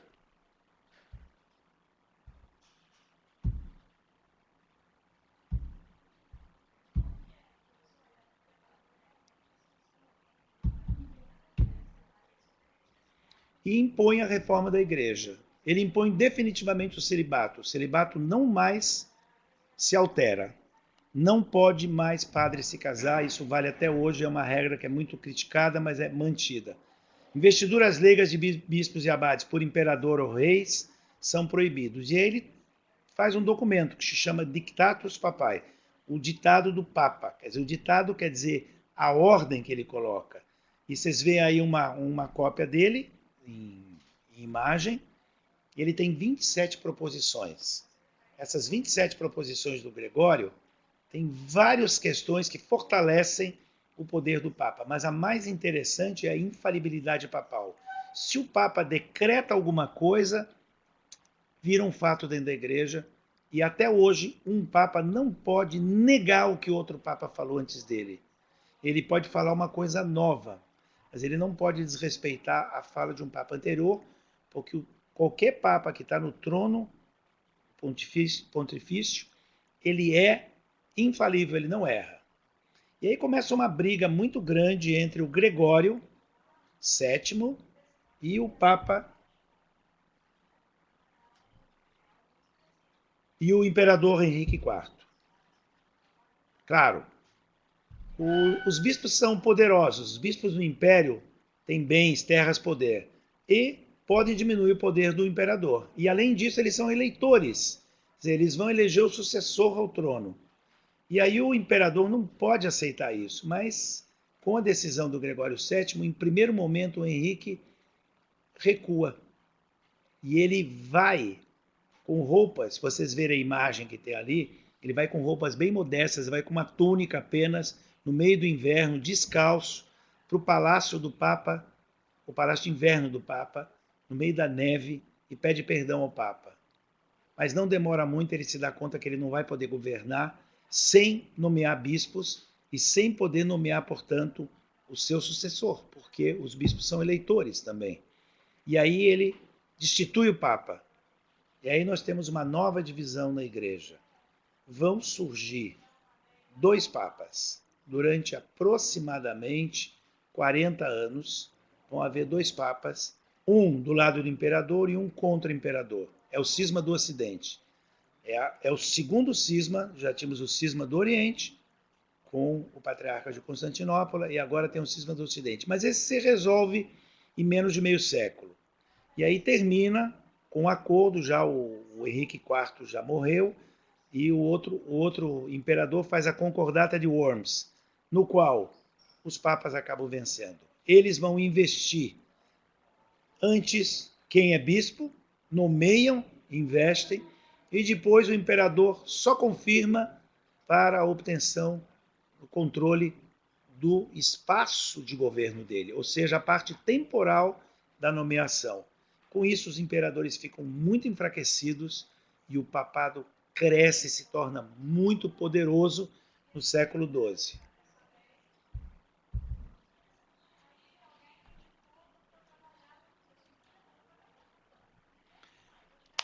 E impõe a reforma da igreja. Ele impõe definitivamente o celibato. O celibato não mais se altera. Não pode mais padre se casar, isso vale até hoje, é uma regra que é muito criticada, mas é mantida. Investiduras leigas de bispos e abades por imperador ou reis são proibidos. E ele faz um documento que se chama Dictatus Papae, o ditado do Papa. Quer dizer, o ditado quer dizer a ordem que ele coloca. E vocês veem aí uma cópia dele, em imagem. Ele tem 27 proposições. Essas 27 proposições do Gregório têm várias questões que fortalecem o poder do Papa, mas a mais interessante é a infalibilidade papal. Se o Papa decreta alguma coisa, vira um fato dentro da igreja, e até hoje um Papa não pode negar o que outro Papa falou antes dele. Ele pode falar uma coisa nova, mas ele não pode desrespeitar a fala de um Papa anterior, porque qualquer Papa que está no trono pontifício, ele é infalível, ele não erra. E aí começa uma briga muito grande entre o Gregório VII e o Papa e o imperador Henrique IV. Claro, os bispos são poderosos, os bispos do império têm bens, terras, poder, e podem diminuir o poder do imperador. E além disso, eles são eleitores, eles vão eleger o sucessor ao trono. E aí o imperador não pode aceitar isso, mas com a decisão do Gregório VII, em primeiro momento o Henrique recua. E ele vai com roupas, se vocês verem a imagem que tem ali, ele vai com roupas bem modestas, vai com uma túnica apenas, no meio do inverno, descalço, para o palácio do Papa, o palácio de inverno do Papa, no meio da neve, e pede perdão ao Papa. Mas não demora muito, ele se dá conta que ele não vai poder governar sem nomear bispos e sem poder nomear, portanto, o seu sucessor, porque os bispos são eleitores também. E aí ele destitui o Papa. E aí nós temos uma nova divisão na igreja. Vão surgir 2 papas. Durante aproximadamente 40 anos, vão haver 2 papas, um do lado do imperador e um contra o imperador. É o cisma do Ocidente. É o segundo cisma, já tínhamos o cisma do Oriente, com o patriarca de Constantinopla, e agora tem o cisma do Ocidente. Mas esse se resolve em menos de meio século. E aí termina com um acordo, já o Henrique IV já morreu, e o outro imperador faz a Concordata de Worms, no qual os papas acabam vencendo. Eles vão investir antes quem é bispo, nomeiam, investem, e depois o imperador só confirma para a obtenção do controle do espaço de governo dele, ou seja, a parte temporal da nomeação. Com isso, os imperadores ficam muito enfraquecidos e o papado cresce e se torna muito poderoso no século XII.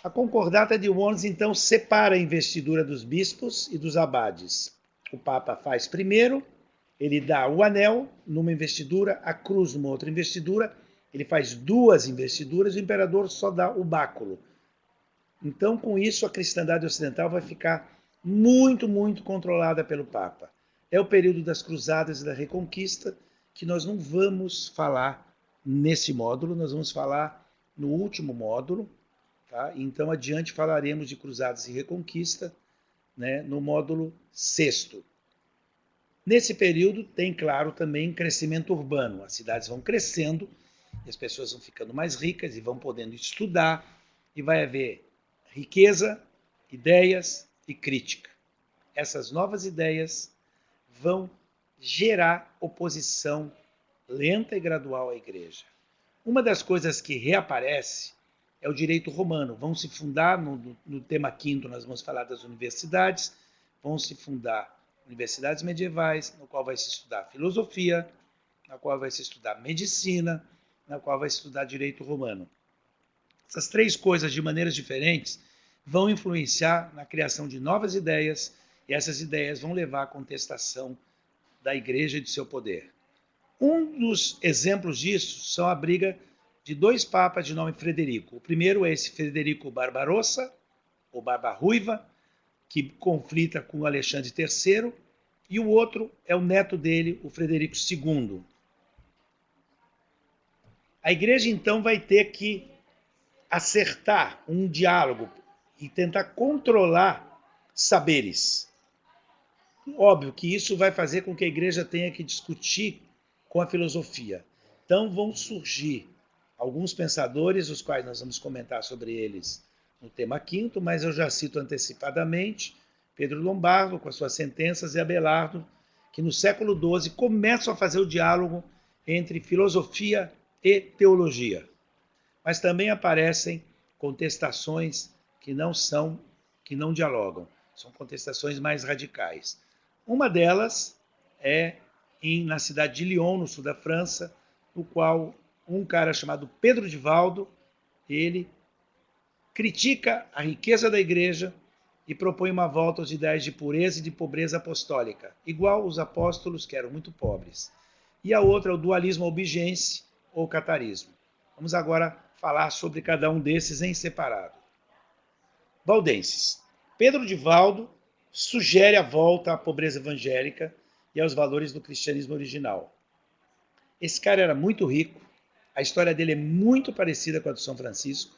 A Concordata de Worms, então, separa a investidura dos bispos e dos abades. O Papa faz primeiro, ele dá o anel numa investidura, a cruz numa outra investidura, ele faz duas investiduras e o imperador só dá o báculo. Então, com isso, a cristandade ocidental vai ficar muito, muito controlada pelo Papa. É o período das Cruzadas e da Reconquista, que nós não vamos falar nesse módulo, nós vamos falar no último módulo, tá? Então, adiante falaremos de Cruzadas e Reconquista, né, no módulo 6º. Nesse período tem, claro, também crescimento urbano. As cidades vão crescendo, as pessoas vão ficando mais ricas e vão podendo estudar, e vai haver riqueza, ideias e crítica. Essas novas ideias vão gerar oposição lenta e gradual à igreja. Uma das coisas que reaparece é o direito romano. Vão se fundar, no tema 5º nós vamos falar das universidades, vão se fundar universidades medievais, no qual vai se estudar filosofia, na qual vai se estudar medicina, na qual vai se estudar direito romano. Essas três coisas, de maneiras diferentes, vão influenciar na criação de novas ideias, e essas ideias vão levar à contestação da igreja e de seu poder. Um dos exemplos disso são a briga de dois papas de nome Frederico. O primeiro é esse Frederico Barbarossa, ou Barba-Ruiva, que conflita com Alexandre III, e o outro é o neto dele, o Frederico II. A igreja, então, vai ter que acertar um diálogo e tentar controlar saberes. Óbvio que isso vai fazer com que a igreja tenha que discutir com a filosofia. Então vão surgir alguns pensadores, os quais nós vamos comentar sobre eles no tema 5º, mas eu já cito antecipadamente Pedro Lombardo, com as suas sentenças, e Abelardo, que no século XII começam a fazer o diálogo entre filosofia e teologia. Mas também aparecem contestações que não dialogam, são contestações mais radicais. Uma delas é na cidade de Lyon, no sul da França, no qual um cara chamado Pedro de Valdo, ele critica a riqueza da igreja e propõe uma volta aos ideais de pureza e de pobreza apostólica, igual os apóstolos, que eram muito pobres. E a outra é o dualismo albigense ou catarismo. Vamos agora falar sobre cada um desses em separado. Valdenses. Pedro de Valdo sugere a volta à pobreza evangélica e aos valores do cristianismo original. Esse cara era muito rico, a história dele é muito parecida com a do São Francisco,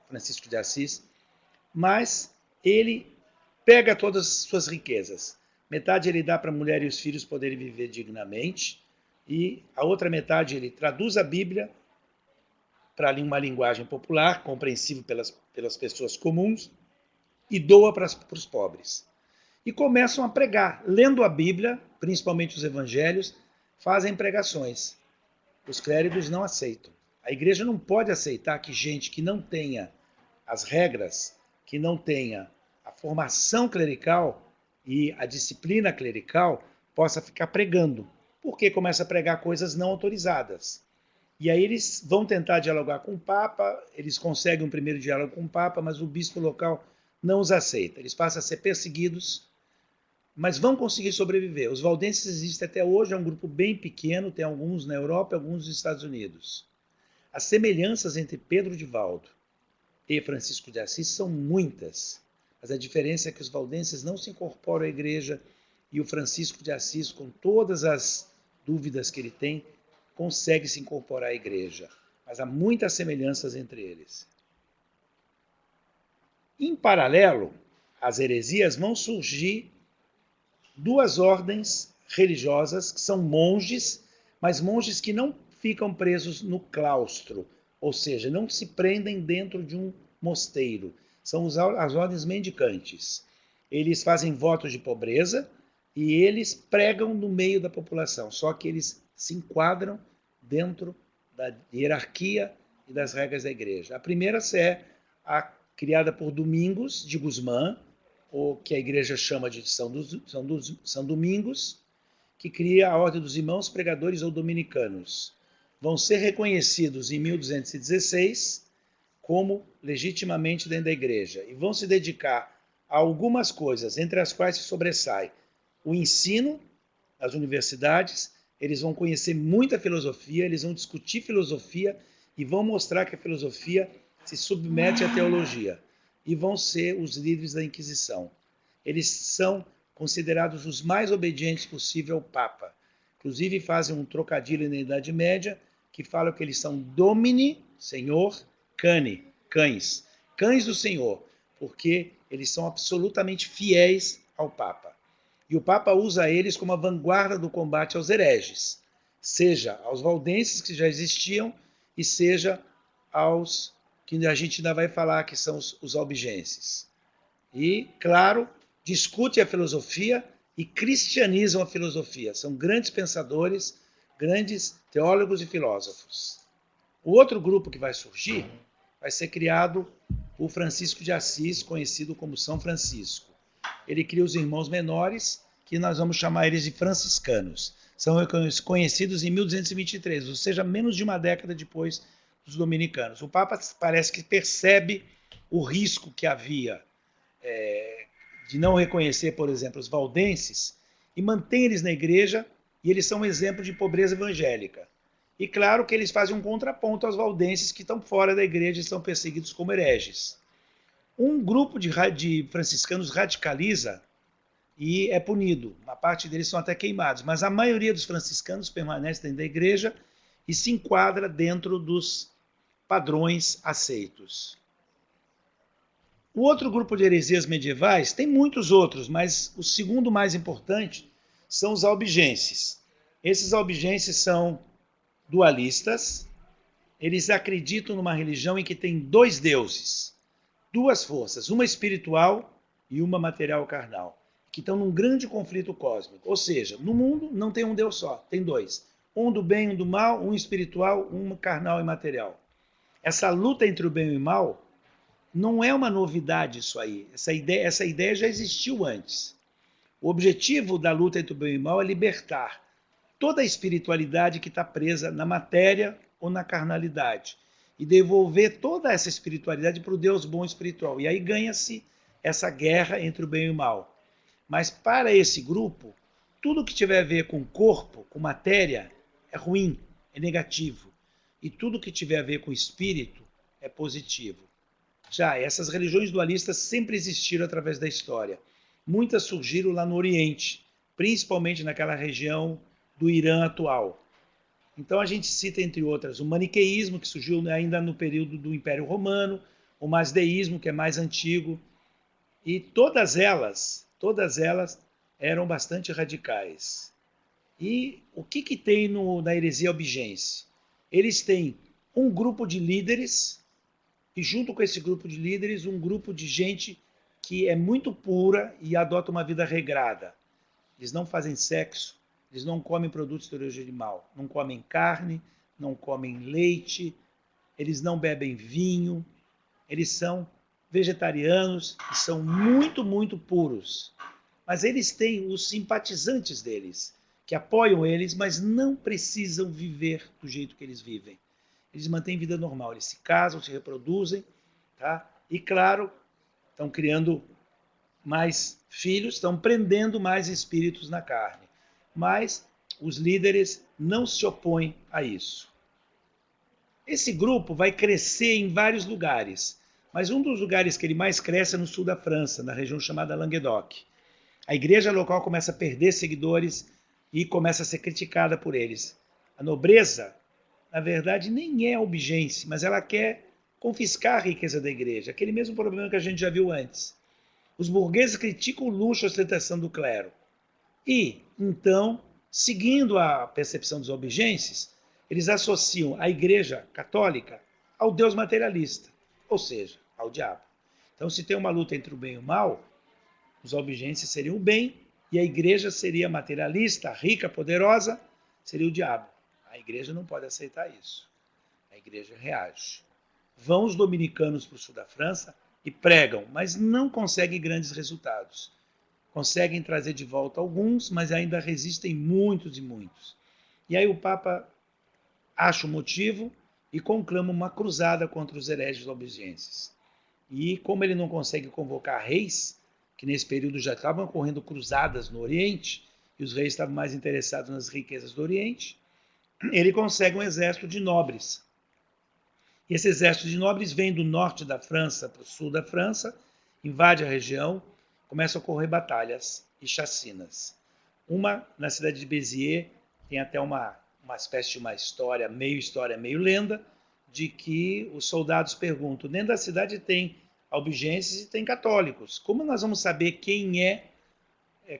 Francisco de Assis, mas ele pega todas as suas riquezas. Metade ele dá para a mulher e os filhos poderem viver dignamente, e a outra metade ele traduz a Bíblia para uma linguagem popular, compreensível pelas pessoas comuns, e doa para os pobres. E começam a pregar, lendo a Bíblia, principalmente os evangelhos, fazem pregações. Os clérigos não aceitam. A igreja não pode aceitar que gente que não tenha as regras, que não tenha a formação clerical e a disciplina clerical, possa ficar pregando, porque começa a pregar coisas não autorizadas. E aí eles vão tentar dialogar com o Papa, eles conseguem um primeiro diálogo com o Papa, mas o bispo local não os aceita. Eles passam a ser perseguidos, mas vão conseguir sobreviver. Os valdenses existem até hoje, é um grupo bem pequeno, tem alguns na Europa e alguns nos Estados Unidos. As semelhanças entre Pedro de Valdo e Francisco de Assis são muitas, mas a diferença é que os valdenses não se incorporam à igreja e o Francisco de Assis, com todas as dúvidas que ele tem, consegue se incorporar à igreja. Mas há muitas semelhanças entre eles. Em paralelo às heresias, vão surgir duas ordens religiosas, que são monges, mas monges que não ficam presos no claustro, ou seja, não se prendem dentro de um mosteiro. São as ordens mendicantes. Eles fazem votos de pobreza e eles pregam no meio da população, só que eles se enquadram dentro da hierarquia e das regras da igreja. A primeira é a criada por Domingos de Guzmán, ou que a igreja chama de São Domingos, que cria a Ordem dos Irmãos Pregadores ou Dominicanos. Vão ser reconhecidos em 1216 como legitimamente dentro da igreja e vão se dedicar a algumas coisas, entre as quais se sobressai o ensino nas universidades, eles vão conhecer muita filosofia, eles vão discutir filosofia e vão mostrar que a filosofia se submete à teologia e vão ser os líderes da Inquisição. Eles são considerados os mais obedientes possível ao Papa. Inclusive fazem um trocadilho na Idade Média que fala que eles são domini, senhor, cane, cães, cães do Senhor, porque eles são absolutamente fiéis ao Papa. E o Papa usa eles como a vanguarda do combate aos hereges, seja aos valdenses que já existiam e seja aos que a gente ainda vai falar que são os albigenses. E, claro, discute a filosofia e cristianizam a filosofia. São grandes pensadores, grandes teólogos e filósofos. O outro grupo que vai surgir vai ser criado por Francisco de Assis, conhecido como São Francisco. Ele cria os irmãos menores, que nós vamos chamar eles de franciscanos. São conhecidos em 1223, ou seja, menos de uma década depois dos dominicanos. O Papa parece que percebe o risco que havia de não reconhecer, por exemplo, os valdenses e mantém eles na igreja, e eles são um exemplo de pobreza evangélica. E claro que eles fazem um contraponto aos valdenses que estão fora da igreja e são perseguidos como hereges. Um grupo de franciscanos radicaliza e é punido. Uma parte deles são até queimados, mas a maioria dos franciscanos permanece dentro da igreja e se enquadra dentro dos padrões aceitos. O outro grupo de heresias medievais, tem muitos outros, mas o segundo mais importante são os albigenses. Esses albigenses são dualistas, eles acreditam numa religião em que tem dois deuses, duas forças, uma espiritual e uma material carnal, que estão num grande conflito cósmico. Ou seja, no mundo não tem um Deus só, tem dois. Um do bem e um do mal, um espiritual, um carnal e material. Essa luta entre o bem e o mal não é uma novidade isso aí. Essa ideia já existiu antes. O objetivo da luta entre o bem e o mal é libertar toda a espiritualidade que está presa na matéria ou na carnalidade e devolver toda essa espiritualidade para o Deus bom espiritual. E aí ganha-se essa guerra entre o bem e o mal. Mas para esse grupo, tudo que tiver a ver com corpo, com matéria, é ruim, é negativo. E tudo que tiver a ver com espírito é positivo. Já essas religiões dualistas sempre existiram através da história. Muitas surgiram lá no Oriente, principalmente naquela região do Irã atual. Então a gente cita, entre outras, o maniqueísmo, que surgiu ainda no período do Império Romano, o masdeísmo, que é mais antigo, e todas elas eram bastante radicais. E o que tem na heresia albigense? Eles têm um grupo de líderes, e junto com esse grupo de líderes, um grupo de gente que é muito pura e adota uma vida regrada. Eles não fazem sexo, eles não comem produtos de origem animal, não comem carne, não comem leite, eles não bebem vinho, eles são vegetarianos e são muito, muito puros. Mas eles têm os simpatizantes deles, que apoiam eles, mas não precisam viver do jeito que eles vivem. Eles mantêm vida normal, eles se casam, se reproduzem, tá? E claro, estão criando mais filhos, estão prendendo mais espíritos na carne. Mas os líderes não se opõem a isso. Esse grupo vai crescer em vários lugares, mas um dos lugares que ele mais cresce é no sul da França, na região chamada Languedoc. A igreja local começa a perder seguidores e começa a ser criticada por eles. A nobreza, na verdade, nem é albigense, mas ela quer confiscar a riqueza da igreja, aquele mesmo problema que a gente já viu antes. Os burgueses criticam o luxo e a ostentação do clero. E, então, seguindo a percepção dos albigenses, eles associam a igreja católica ao Deus materialista, ou seja, ao diabo. Então, se tem uma luta entre o bem e o mal, os albigenses seriam o bem e a igreja seria materialista, rica, poderosa, seria o diabo. A igreja não pode aceitar isso. A igreja reage. Vão os dominicanos para o sul da França e pregam, mas não conseguem grandes resultados. Conseguem trazer de volta alguns, mas ainda resistem muitos e muitos. E aí o Papa acha o motivo e conclama uma cruzada contra os hereges albigenses. E como ele não consegue convocar reis, que nesse período já estavam ocorrendo cruzadas no Oriente, e os reis estavam mais interessados nas riquezas do Oriente, ele consegue um exército de nobres. E esse exército de nobres vem do norte da França para o sul da França, invade a região, começam a ocorrer batalhas e chacinas. Uma na cidade de Béziers, tem até uma espécie de uma história, meio lenda, de que os soldados perguntam, dentro da cidade tem albigenses e tem católicos. Como nós vamos saber quem é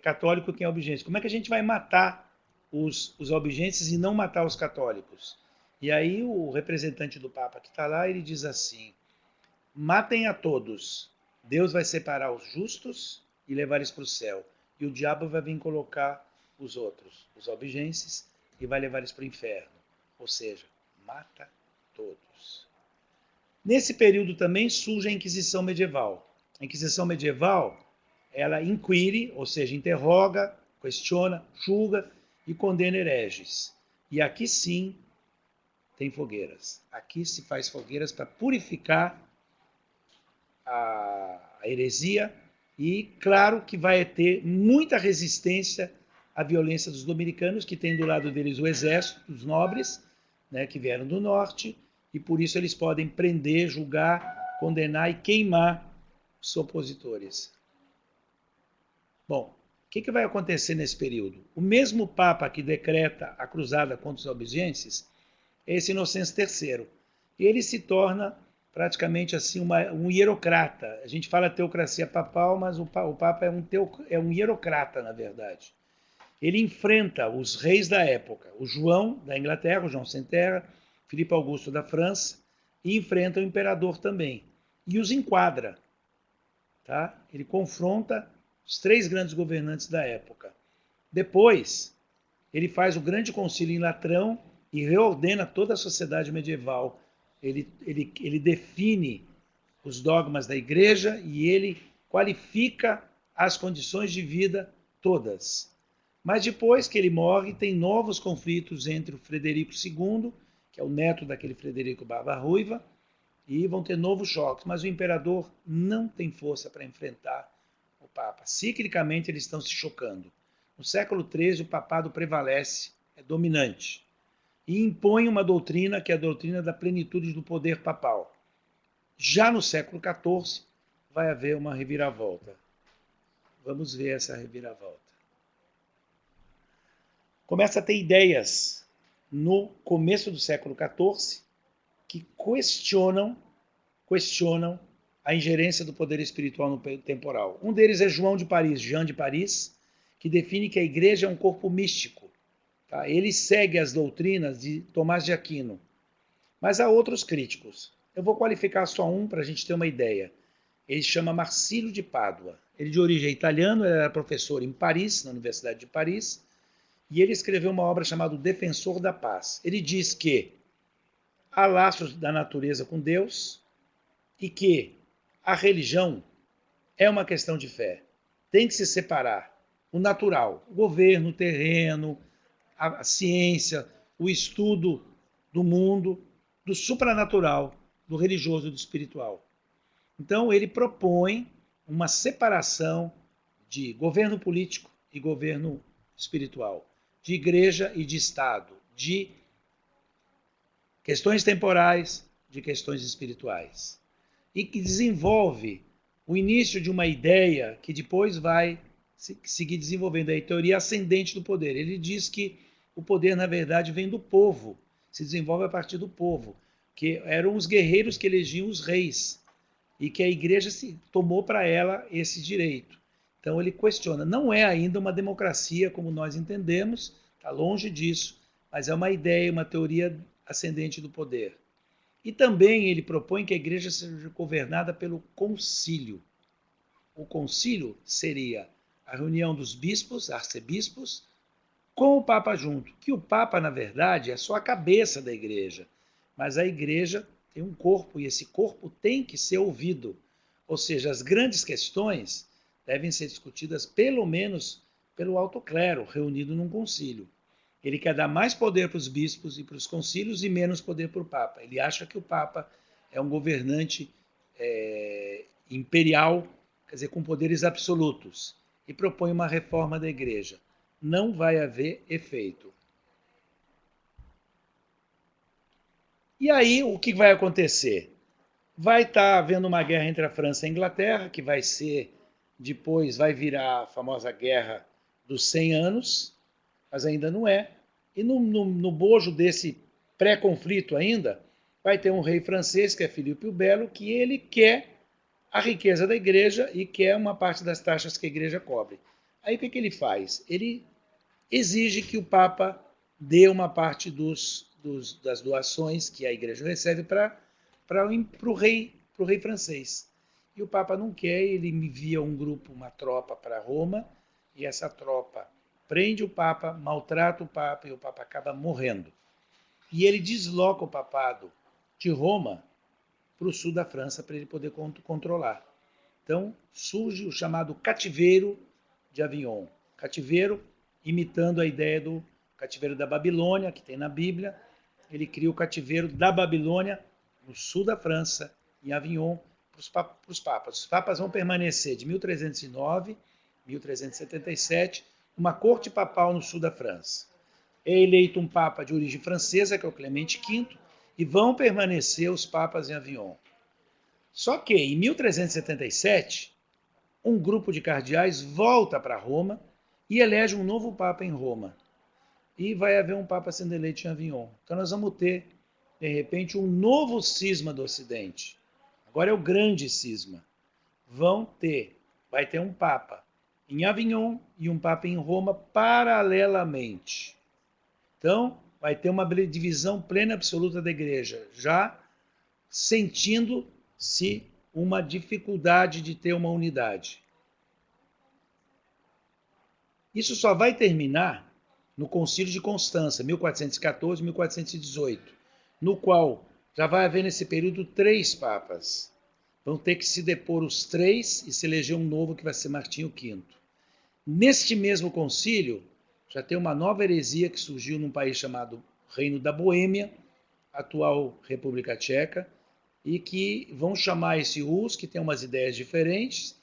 católico e quem é albigense? Como é que a gente vai matar os albigenses e não matar os católicos? E aí o representante do Papa que está lá, ele diz assim, matem a todos, Deus vai separar os justos e levar eles para o céu. E o diabo vai vir colocar os outros, os albigenses, e vai levar eles para o inferno. Ou seja, mata todos. Nesse período também surge a Inquisição medieval. A Inquisição medieval, ela inquire, ou seja, interroga, questiona, julga e condena hereges. E aqui sim tem fogueiras. Aqui se faz fogueiras para purificar a heresia e, claro, que vai ter muita resistência à violência dos dominicanos, que tem do lado deles o exército, os nobres, né, que vieram do norte, e por isso eles podem prender, julgar, condenar e queimar os opositores. Bom, o que vai acontecer nesse período? O mesmo Papa que decreta a cruzada contra os albigenses é esse Inocêncio III. Ele se torna praticamente assim um hierocrata. A gente fala teocracia papal, mas o Papa é um hierocrata, na verdade. Ele enfrenta os reis da época, o João da Inglaterra, o João Sem Terra, Filipe Augusto da França, e enfrenta o imperador também. E os enquadra. Tá? Ele confronta os três grandes governantes da época. Depois, ele faz o grande concílio em Latrão e reordena toda a sociedade medieval. Ele define os dogmas da igreja e ele qualifica as condições de vida todas. Mas depois que ele morre, tem novos conflitos entre o Frederico II, que é o neto daquele Frederico Barba Ruiva, e vão ter novos choques. Mas o imperador não tem força para enfrentar o Papa. Ciclicamente eles estão se chocando. No século XIII, o papado prevalece, é dominante, e impõe uma doutrina que é a doutrina da plenitude do poder papal. Já no século XIV, vai haver uma reviravolta. Vamos ver essa reviravolta. Começa a ter ideias no começo do século XIV que questionam a ingerência do poder espiritual no temporal. Um deles é João de Paris, Jean de Paris, que define que a igreja é um corpo místico. Tá? Ele segue as doutrinas de Tomás de Aquino. Mas há outros críticos. Eu vou qualificar só um para a gente ter uma ideia. Ele se chama Marcílio de Pádua. Ele de origem italiana, ele era professor em Paris, na Universidade de Paris, e ele escreveu uma obra chamada O Defensor da Paz. Ele diz que há laços da natureza com Deus e que a religião é uma questão de fé. Tem que se separar o natural, o governo, o terreno, a ciência, o estudo do mundo, do supranatural, do religioso e do espiritual. Então ele propõe uma separação de governo político e governo espiritual, de igreja e de Estado, de questões temporais, de questões espirituais. E que desenvolve o início de uma ideia que depois vai seguir desenvolvendo a teoria ascendente do poder. Ele diz que o poder, na verdade, vem do povo, se desenvolve a partir do povo, que eram os guerreiros que elegiam os reis, e que a igreja tomou para ela esse direito. Então ele questiona. Não é ainda uma democracia como nós entendemos, está longe disso, mas é uma ideia, uma teoria ascendente do poder. E também ele propõe que a igreja seja governada pelo concílio. O concílio seria a reunião dos bispos, arcebispos, com o Papa junto. Que o Papa, na verdade, é só a cabeça da igreja. Mas a igreja tem um corpo e esse corpo tem que ser ouvido. Ou seja, as grandes questões devem ser discutidas pelo menos pelo alto clero, reunido num concílio. Ele quer dar mais poder para os bispos e para os concílios e menos poder para o Papa. Ele acha que o Papa é um governante imperial, quer dizer, com poderes absolutos, e propõe uma reforma da Igreja. Não vai haver efeito. E aí, o que vai acontecer? Vai estar havendo uma guerra entre a França e a Inglaterra, que vai ser, depois vai virar a famosa Guerra dos 100 Anos, mas ainda não é. E no bojo desse pré-conflito ainda, vai ter um rei francês, que é Filipe o Belo, que ele quer a riqueza da igreja e quer uma parte das taxas que a igreja cobre. Aí o que ele faz? Ele exige que o Papa dê uma parte das doações que a igreja recebe para o rei francês. E o Papa não quer, ele envia um grupo, uma tropa para Roma, e essa tropa prende o Papa, maltrata o Papa, e o Papa acaba morrendo. E ele desloca o papado de Roma para o sul da França para ele poder controlar. Então surge o chamado cativeiro de Avignon. Cativeiro imitando a ideia do cativeiro da Babilônia, que tem na Bíblia. Ele cria o cativeiro da Babilônia no sul da França, em Avignon, para os papas. Os papas vão permanecer de 1309 a 1377, uma corte papal no sul da França. É eleito um papa de origem francesa, que é o Clemente V, e vão permanecer os papas em Avignon. Só que, em 1377, um grupo de cardeais volta para Roma e elege um novo papa em Roma. E vai haver um papa sendo eleito em Avignon. Então nós vamos ter, de repente, um novo cisma do Ocidente. Agora é o grande cisma. Vai ter um papa em Avignon e um papa em Roma paralelamente. Então, vai ter uma divisão plena e absoluta da igreja, já sentindo-se uma dificuldade de ter uma unidade. Isso só vai terminar no Concílio de Constança, 1414 e 1418, no qual já vai haver nesse período 3 papas. Vão ter que se depor os 3 e se eleger um novo que vai ser Martinho V. Neste mesmo concílio, já tem uma nova heresia que surgiu num país chamado Reino da Boêmia, atual República Tcheca, e que vão chamar esse Rus, que tem umas ideias diferentes,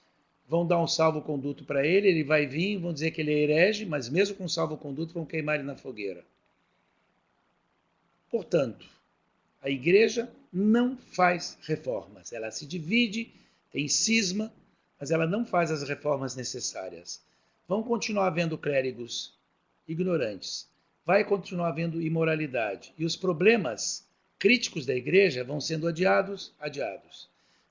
vão dar um salvo-conduto para ele, ele vai vir, vão dizer que ele é herege, mas mesmo com salvo-conduto vão queimar ele na fogueira. Portanto, a igreja não faz reformas. Ela se divide, tem cisma, mas ela não faz as reformas necessárias. Vão continuar havendo clérigos ignorantes. Vai continuar havendo imoralidade. E os problemas críticos da igreja vão sendo adiados.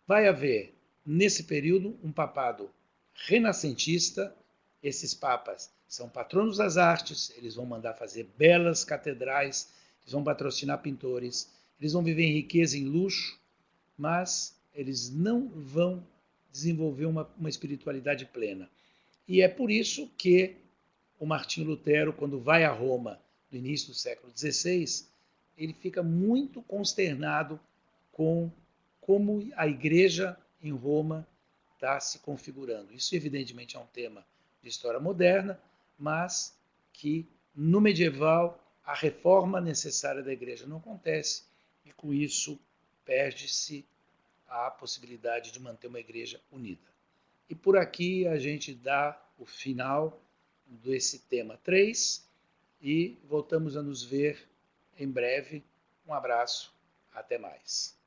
Vai haver, nesse período, um papado renascentista. Esses papas são patronos das artes, eles vão mandar fazer belas catedrais, eles vão patrocinar pintores, eles vão viver em riqueza, em luxo, mas eles não vão desenvolver uma espiritualidade plena. E é por isso que o Martinho Lutero, quando vai a Roma no início do século XVI, ele fica muito consternado com como a igreja em Roma está se configurando. Isso, evidentemente, é um tema de história moderna, mas que no medieval a reforma necessária da igreja não acontece e, com isso, perde-se a possibilidade de manter uma igreja unida. E por aqui a gente dá o final desse tema 3 e voltamos a nos ver em breve. Um abraço, até mais.